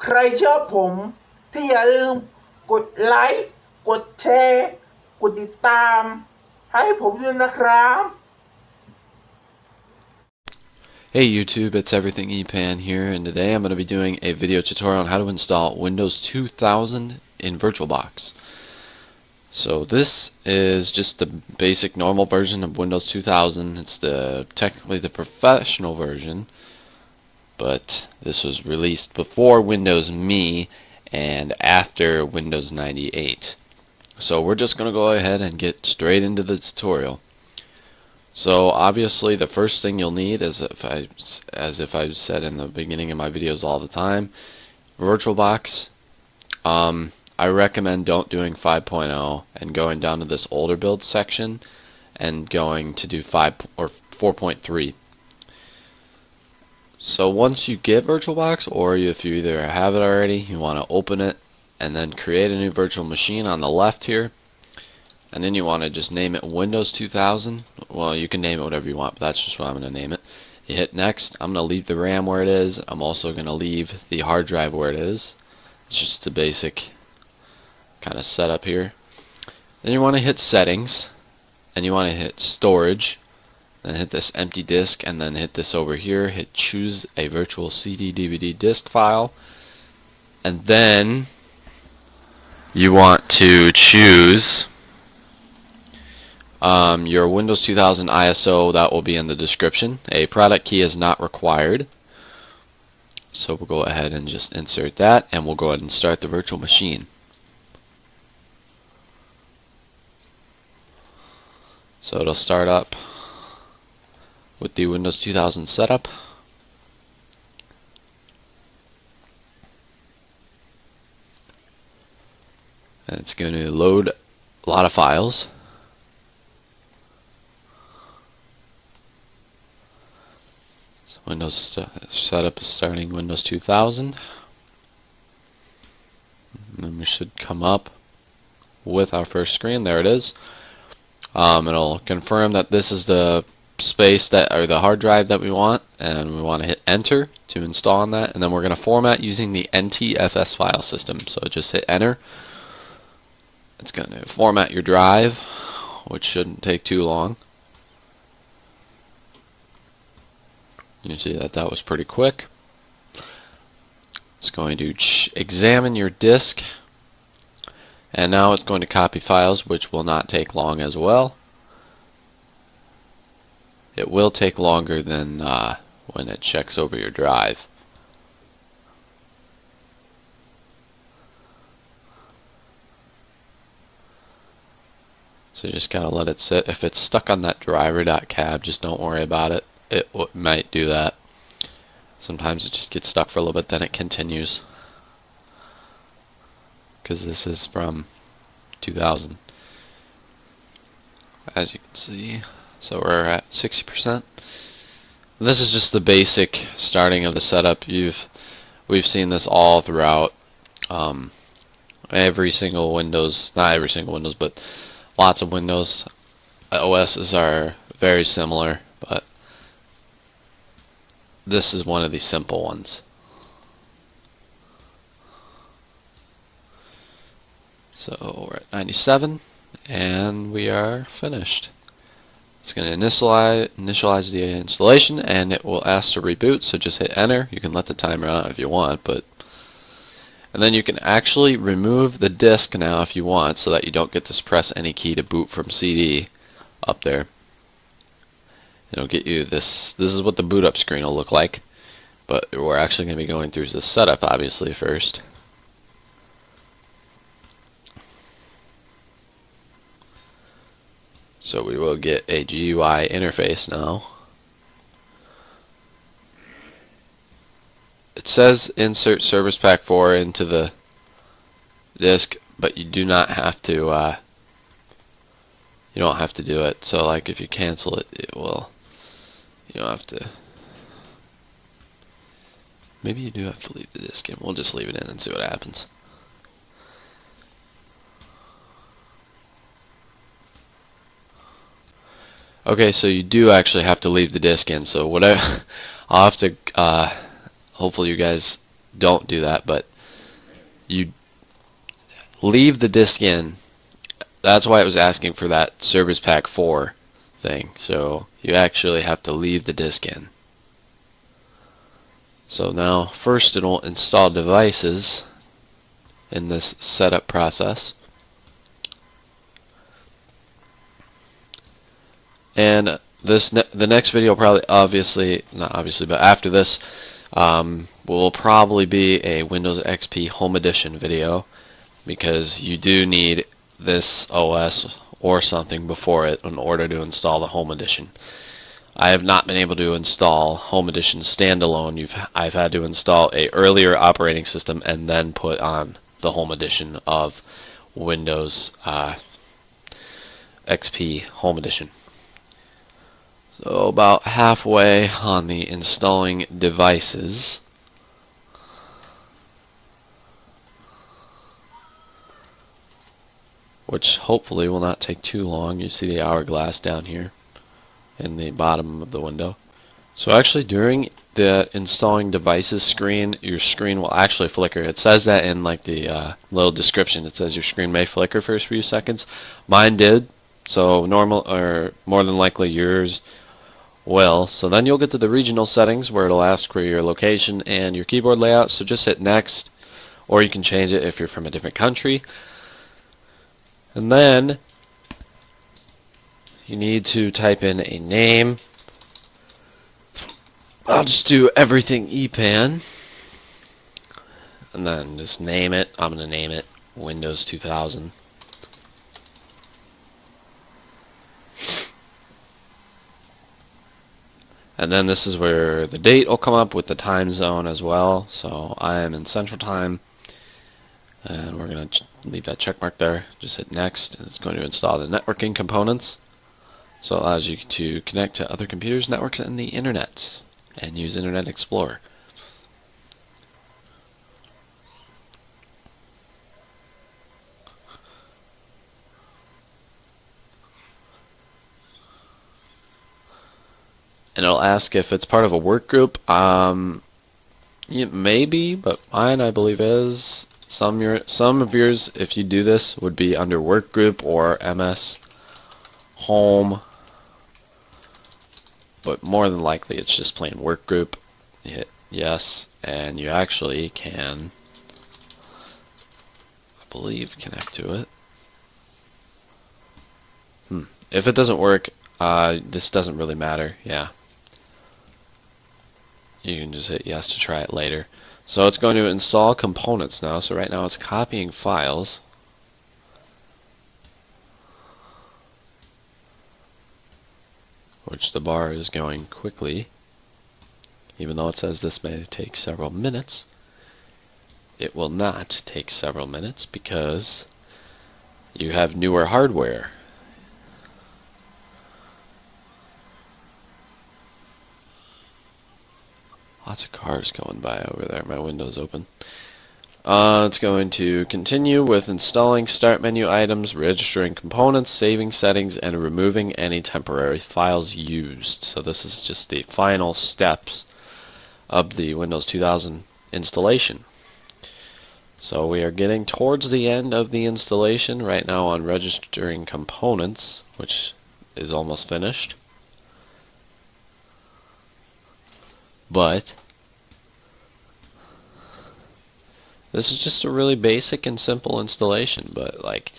ใครชอบผมที่อย่าลืมกดไลค์กดแชร์กดติดตามให้ผมด้วยนะครับ Hey YouTube, it's Everything ePan here, and today I'm going to be doing a video tutorial on how to install Windows 2000 in VirtualBox. So this is just the basic normal version of Windows 2000. It's technically the professional version, but this was released before Windows Me and after Windows 98. So we're just going to go ahead and get straight into the tutorial. So obviously the first thing you'll need is, as if I've said in the beginning of my videos all the time, VirtualBox. I recommend don't doing 5.0 and going down to this older build section and going to do 5 or 4.3. So once you get VirtualBox, or if you either have it already, you want to open it and then create a new virtual machine on the left here. And then you want to just name it Windows 2000. Well, you can name it whatever you want, but that's just what I'm going to name it. You hit next. I'm going to leave the RAM where it is. I'm also going to leave the hard drive where it is. It's just the basic kind of setup here. Then you want to hit settings, and you want to hit storage, then hit this empty disk, and then hit this over here. Hit choose a virtual CD DVD disk file, and then you want to choose your Windows 2000 ISO. That will be in the description. A product key is not required. So we'll go ahead and just insert that, and we'll go ahead and start the virtual machine. So it'll start up with the Windows 2000 setup. And it's going to load a lot of files. Windows setup is starting Windows 2000, and then we should come up with our first screen. There it is. It'll confirm that this is the space or the hard drive that we want, and we want to hit enter to install on that, and then we're going to format using the NTFS file system. So just hit enter. It's going to format your drive, which shouldn't take too long. You see that was pretty quick. It's going to examine your disk, and now it's going to copy files, which will not take long as well. It will take longer than when it checks over your drive. So you just gotta let it sit. If it's stuck on that driver.cab, just don't worry about it. It might do that. Sometimes it just gets stuck for a little bit, then it continues. Because this is from 2000. As you can see. So we're at 60%. And this is just the basic starting of the setup. We've seen this all throughout every single Windows, not every single Windows, but lots of Windows OSs are very similar, but this is one of the simple ones. So we're at 97, and we are finished. It's going to initialize the installation, and it will ask to reboot, so just hit enter. You can let the timer run out if you want, and then you can actually remove the disk now if you want, so that you don't get to press any key to boot from CD up there. It'll get you this is what the boot up screen will look like, but we're actually going to be going through the setup obviously first. So we will get a GUI interface now. It says insert Service Pack 4 into the disk, but you do not have to you don't have to do it. So like if you cancel it, it will, you don't have to. Maybe you do have to leave the disk in. We'll just leave it in and see what happens. Okay, so you do actually have to leave the disk in. So whatever, I'll have to. Hopefully you guys don't do that, but you leave the disk in. That's why it was asking for that Service Pack 4 thing. So you actually have to leave the disk in. So now first it'll install devices in this setup process. And the next video probably, not obviously, but after this will probably be a Windows XP Home Edition video, because you do need this OS or something before it in order to install the Home Edition. I have not been able to install Home Edition standalone. I've had to install a earlier operating system and then put on the Home Edition of Windows XP Home Edition. So about halfway on the installing devices. Which hopefully will not take too long. You see the hourglass down here in the bottom of the window. So actually during the installing devices screen, your screen will actually flicker. It says that in like the little description. It says your screen may flicker for a few seconds. Mine did, so normal, or more than likely yours will. So then you'll get to the regional settings where it'll ask for your location and your keyboard layout. So just hit next, or you can change it if you're from a different country. And then you need to type in a name. I'll just do everything EPAN. And then just name it. I'm going to name it Windows 2000. And then this is where the date will come up with the time zone as well. So I am in Central Time. And we're going to leave that check mark there. Just hit next, and it's going to install the networking components. So it allows you to connect to other computers, networks, and the internet, and use Internet Explorer. And it'll ask if it's part of a work group. Maybe, but mine I believe is. Some of yours, if you do this, would be under work group or MS Home, but more than likely it's just plain work group. You hit yes, and you actually can, I believe, connect to it. If it doesn't work, this doesn't really matter. Yeah, you can just hit yes to try it later. So it's going to install components now. So right now it's copying files. Which the bar is going quickly. Even though it says this may take several minutes, it will not take several minutes because you have newer hardware. Lots of cars going by over there. My window's open. It's going to continue with installing start menu items, registering components, saving settings, and removing any temporary files used. So this is just the final steps of the Windows 2000 installation. So we are getting towards the end of the installation right now on registering components, which is almost finished. But this is just a really basic and simple installation. But like,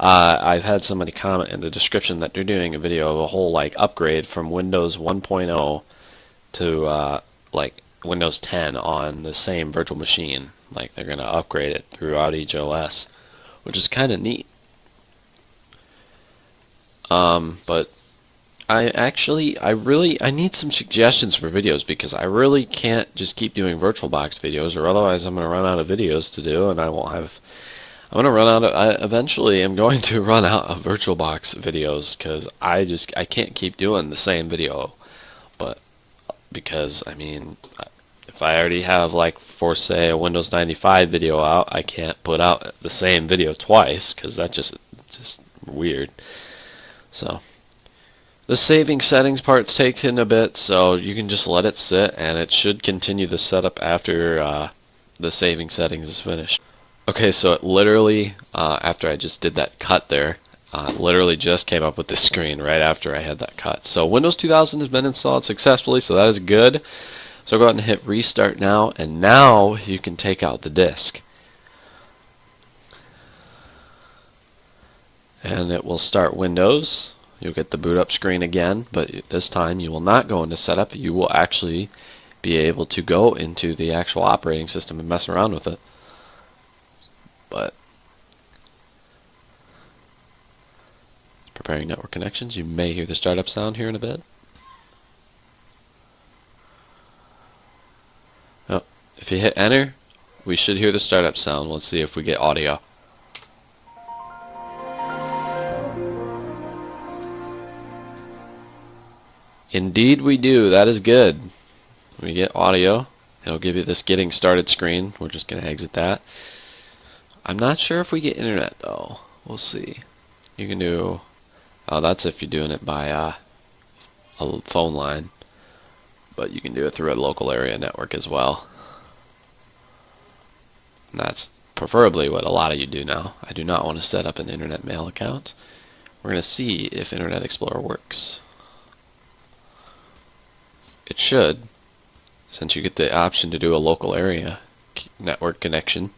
I've had somebody comment in the description that they're doing a video of a whole like upgrade from Windows 1.0 to like Windows 10 on the same virtual machine. Like they're going to upgrade it throughout each OS, which is kind of neat. But I need some suggestions for videos, because I really can't just keep doing VirtualBox videos, or otherwise I'm going to run out of videos to do, and eventually I'm going to run out of VirtualBox videos, because I can't keep doing the same video. But because I mean, if I already have like, for say, a Windows 95 video out, I can't put out the same video twice, because that's just weird. So the saving settings part's taken a bit, so you can just let it sit, and it should continue the setup after the saving settings is finished. Okay, so it literally, after I just did that cut there, literally just came up with this screen right after I had that cut. So Windows 2000 has been installed successfully, so that is good. So go ahead and hit restart now, and now you can take out the disk. And it will start Windows. You'll get the boot up screen again, but this time you will not go into setup. You will actually be able to go into the actual operating system and mess around with it. But preparing network connections. You may hear the startup sound here in a bit. Oh, if you hit enter, we should hear the startup sound. Let's see if we get audio. Indeed we do. That is good. We get audio. It'll give you this getting started screen. We're just going to exit that. I'm not sure if we get internet though. We'll see. You can do, that's if you're doing it by a phone line, but you can do it through a local area network as well. And that's preferably what a lot of you do now. I do not want to set up an internet mail account. We're going to see if Internet Explorer works. It should, since you get the option to do a local area network connection.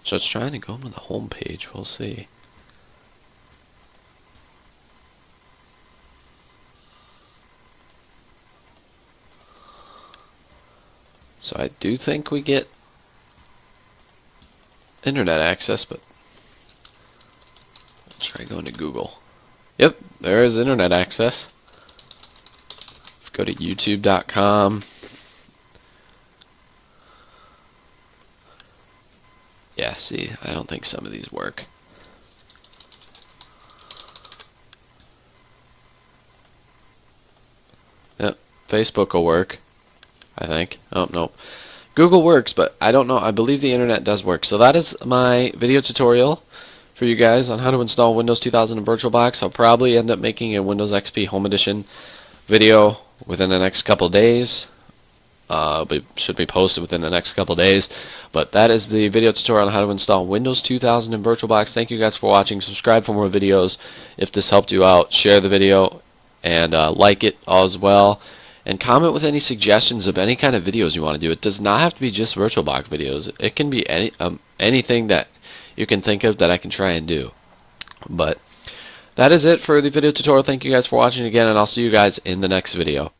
So it's trying to go to the home page. We'll see. So I do think we get internet access, but let's try going to Google. Yep, there is internet access. Go to youtube.com. Yeah, see, I don't think some of these work. Yep, Facebook will work, I think. Oh, no. Google works, but I don't know. I believe the internet does work. So that is my video tutorial for you guys on how to install Windows 2000 in VirtualBox. I'll probably end up making a Windows XP Home Edition video within the next couple days. It should be posted within the next couple days. But that is the video tutorial on how to install Windows 2000 in VirtualBox. Thank you guys for watching. Subscribe for more videos. If this helped you out, share the video and like it as well. And comment with any suggestions of any kind of videos you want to do. It does not have to be just VirtualBox videos. It can be anything that you can think of that I can try and do. But that is it for the video tutorial. Thank you guys for watching again, and I'll see you guys in the next video.